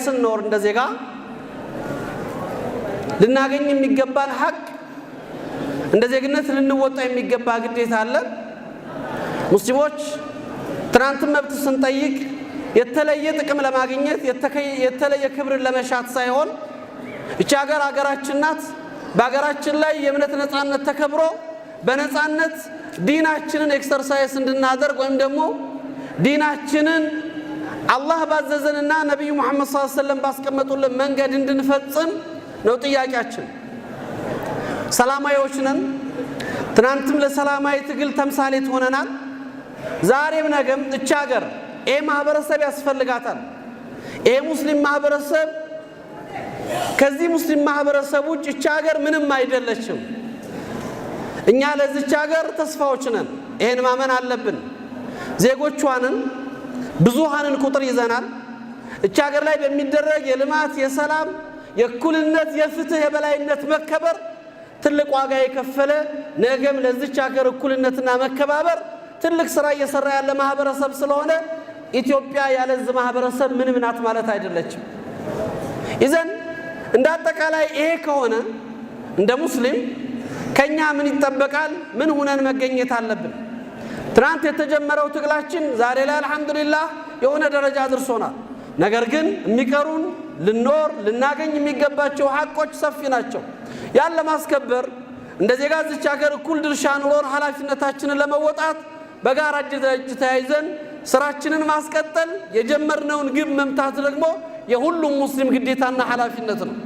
ስንኖር እንደ ዜጋ ልናገኝ የሚገባን ሐቅ እንደ ዜግነት ልንወጣ የሚገባ ግዴታ አለ። ሙስሊሞች ትናንት መብት ስንጠይቅ የተለየ ጥቅም ለማግኘት የተለየ ክብርን ለመሻት ሳይሆን እቺ ሀገራችን ናት። በሀገራችን ላይ የእምነት ነፃነት ተከብሮ በነፃነት ዲናችንን ኤክሰርሳይዝ እንድናደርግ ወይም ደግሞ ዲናችንን አላህ ባዘዘንና ነብዩ መሐመድ ሰለላሁ ዐለይሂ ወሰለም ባስቀመጡልን መንገድ እንድንፈጽም ነው ጥያቄያችን። ሰላማዊዎች ነን። ትናንትም ለሰላማዊ ትግል ተምሳሌት ሆነናል። ዛሬም ነገም እቺ ሀገር ማህበረሰብ ያስፈልጋታል። ሙስሊም ማህበረሰብ ከዚህ ሙስሊም ማህበረሰብ ውጭ እቺ ሀገር ምንም አይደለችም። እኛ ለዚች ሀገር ተስፋዎች ነን። ይሄን ማመን አለብን። ዜጎቿንን ብዙሃንን ቁጥር ይዘናል። እቺ ሀገር ላይ በሚደረግ የልማት የሰላም የእኩልነት የፍትህ የበላይነት መከበር ትልቅ ዋጋ የከፈለ ነገም ለዚች ሀገር እኩልነትና መከባበር ትልቅ ስራ እየሰራ ያለ ማህበረሰብ ስለሆነ ኢትዮጵያ ያለዚህ ማህበረሰብ ምንም ናት ማለት አይደለችም። ይዘን እንዳጠቃላይ ይሄ ከሆነ እንደ ሙስሊም ከኛ ምን ይጠበቃል? ምን ሆነን መገኘት አለብን? ትናንት የተጀመረው ትግላችን ዛሬ ላይ አልহামዱሊላህ የሆነ ደረጃ አድርሶናል። ነገር ግን የሚቀሩን ልናገኝ የሚገባቸው ሐቆች ሰፊ ናቸው። ያን ለማስከበር እንደ ዜጋ እዚች ሀገር እኩል ድርሻ ኑሮን ኃላፊነታችንን ለመወጣት በጋራ እጅ ተያይዘን ስራችንን ማስቀጠል የጀመርነውን ግብ መምታት ደግሞ የሁሉም ሙስሊም ግዴታና ኃላፊነት ነው።